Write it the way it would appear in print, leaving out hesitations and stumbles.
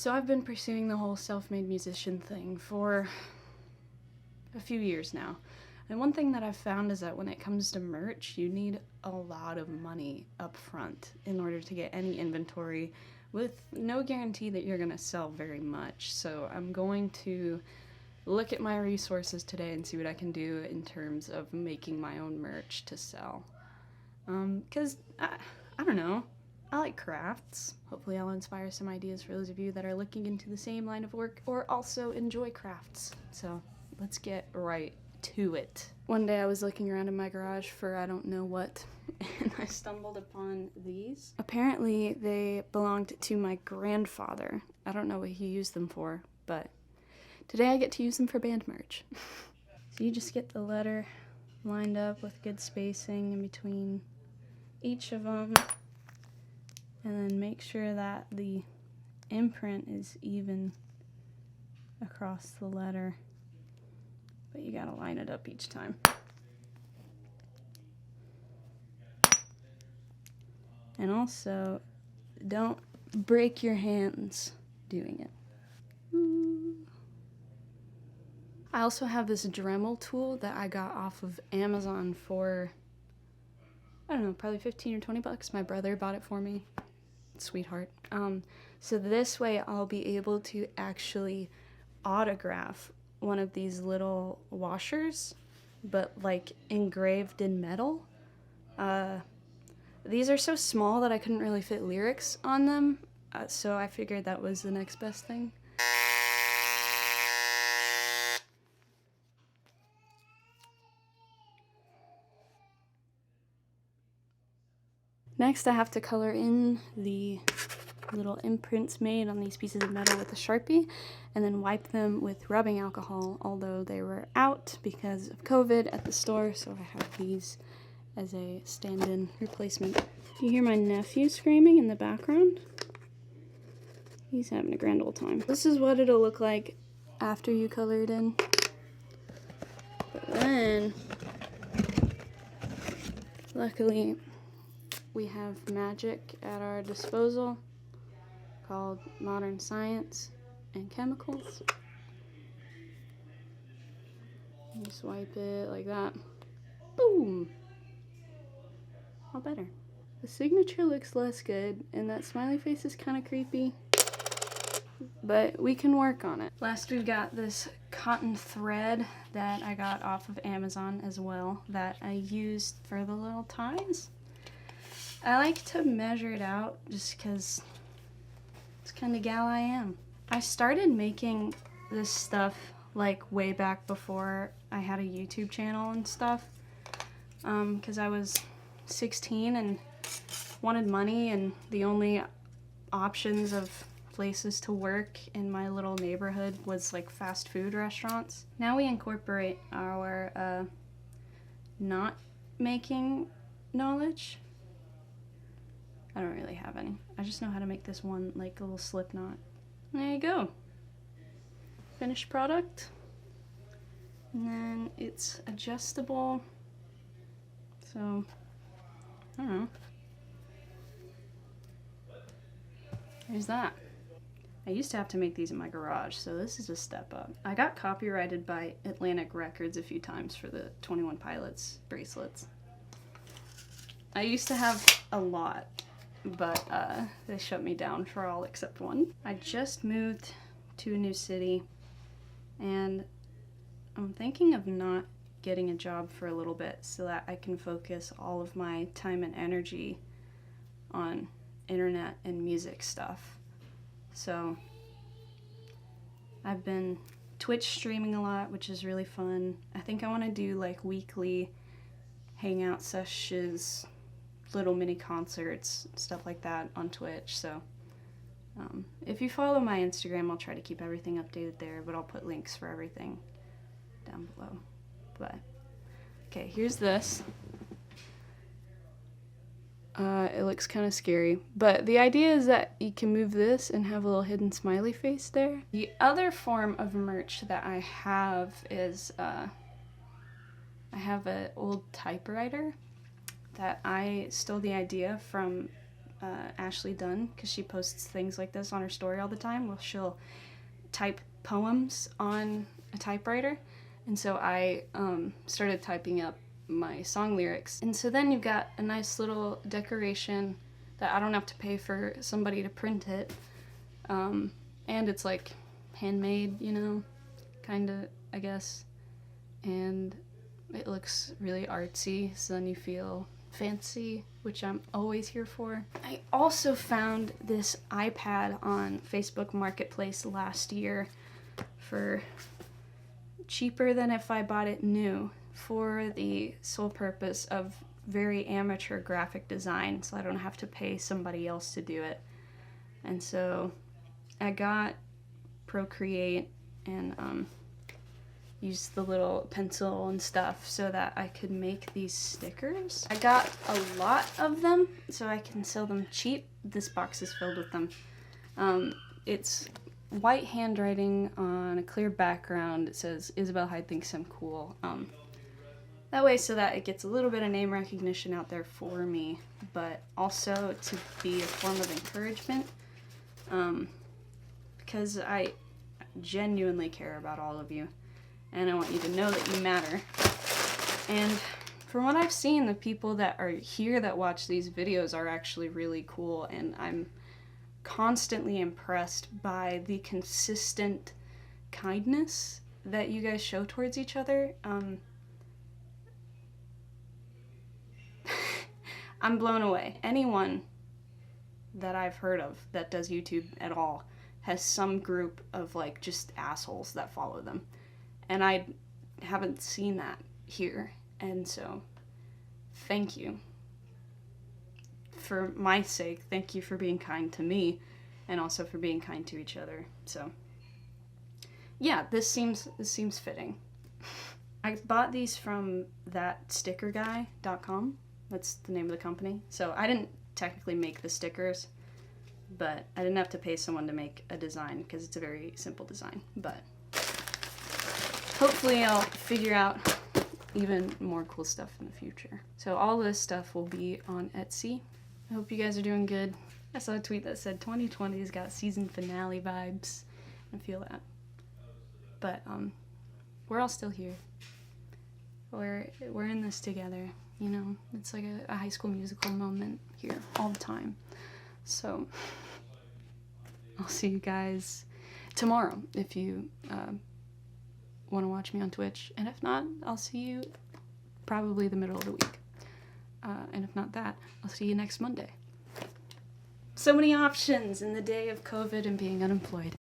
So I've been pursuing the whole self-made musician thing for a few years now. And one thing that I've found is that when it comes to merch, you need a lot of money up front in order to get any inventory with no guarantee that you're gonna sell very much. So I'm going to look at my resources today and see what I can do in terms of making my own merch to sell. 'Cause I don't know, I like crafts. Hopefully I'll inspire some ideas for those of you that are looking into the same line of work or also enjoy crafts. So let's get right to it. One day I was looking around in my garage for I don't know what, and I stumbled upon these. Apparently they belonged to my grandfather. I don't know what he used them for, but today I get to use them for band merch. So you just get the letter lined up with good spacing in between each of them, and then make sure that the imprint is even across the letter, but you gotta line it up each time. And also, don't break your hands doing it. I also have this Dremel tool that I got off of Amazon for, I don't know, probably 15 or 20 bucks. My brother bought it for me. Sweetheart. So this way I'll be able to actually autograph one of these little washers, but like engraved in metal. These are so small that I couldn't really fit lyrics on them, so I figured that was the next best thing. Next I have to color in the little imprints made on these pieces of metal with a Sharpie, and then wipe them with rubbing alcohol, although they were out because of COVID at the store, so I have these as a stand-in replacement. You hear my nephew screaming in the background? He's having a grand old time. This is what it'll look like after you color it in. But then, luckily, we have magic at our disposal called Modern Science and Chemicals. Just wipe it like that. Boom! All better. The signature looks less good, and that smiley face is kind of creepy, but we can work on it. Last, we've got this cotton thread that I got off of Amazon as well that I used for the little ties. I like to measure it out just because it's the kind of gal I am. I started making this stuff like way back before I had a YouTube channel and stuff, because I was 16 and wanted money, and the only options of places to work in my little neighborhood was like fast food restaurants. Now we incorporate our knot making knowledge. I don't really have any. I just know how to make this one like a little slip knot. There you go. Finished product. And then it's adjustable. So, I don't know. There's that. I used to have to make these in my garage, so this is a step up. I got copyrighted by Atlantic Records a few times for the 21 Pilots bracelets. I used to have a lot, but they shut me down for all except one. I just moved to a new city, and I'm thinking of not getting a job for a little bit so that I can focus all of my time and energy on internet and music stuff. So I've been Twitch streaming a lot, which is really fun. I think I want to do like weekly hangout sessions, little mini concerts, stuff like that on Twitch. So if you follow my Instagram, I'll try to keep everything updated there, but I'll put links for everything down below. But okay, here's this. It looks kind of scary, but the idea is that you can move this and have a little hidden smiley face there. The other form of merch that I have is I have an old typewriter that I stole the idea from Ashley Dunn, because she posts things like this on her story all the time, where she'll type poems on a typewriter. And so I started typing up my song lyrics. And so then you've got a nice little decoration that I don't have to pay for somebody to print it. And it's like handmade, you know, kind of, I guess. And it looks really artsy, so then you feel fancy, which I'm always here for. I also found this iPad on Facebook Marketplace last year for cheaper than if I bought it new, for the sole purpose of very amateur graphic design, so I don't have to pay somebody else to do it. And so I got Procreate and used the little pencil and stuff so that I could make these stickers. I got a lot of them so I can sell them cheap. This box is filled with them. It's white handwriting on a clear background. It says, Isabel Hyde thinks I'm cool. That way so that it gets a little bit of name recognition out there for me, but also to be a form of encouragement, because I genuinely care about all of you. And I want you to know that you matter. And from what I've seen, the people that are here that watch these videos are actually really cool, and I'm constantly impressed by the consistent kindness that you guys show towards each other. I'm blown away. Anyone that I've heard of that does YouTube at all has some group of like just assholes that follow them. And I haven't seen that here. And so, thank you. For my sake, thank you for being kind to me, and also for being kind to each other. So, yeah, this seems fitting. I bought these from thatstickerguy.com. That's the name of the company. So I didn't technically make the stickers, but I didn't have to pay someone to make a design because it's a very simple design. But hopefully I'll figure out even more cool stuff in the future. So all this stuff will be on Etsy. I hope you guys are doing good. I saw a tweet that said 2020's got season finale vibes. I feel that. But we're all still here. We're in this together, you know? It's like a High School Musical moment here all the time. So I'll see you guys tomorrow if you want to watch me on Twitch, and if not, I'll see you probably the middle of the week. And if not that, I'll see you next Monday. So many options in the day of COVID and being unemployed.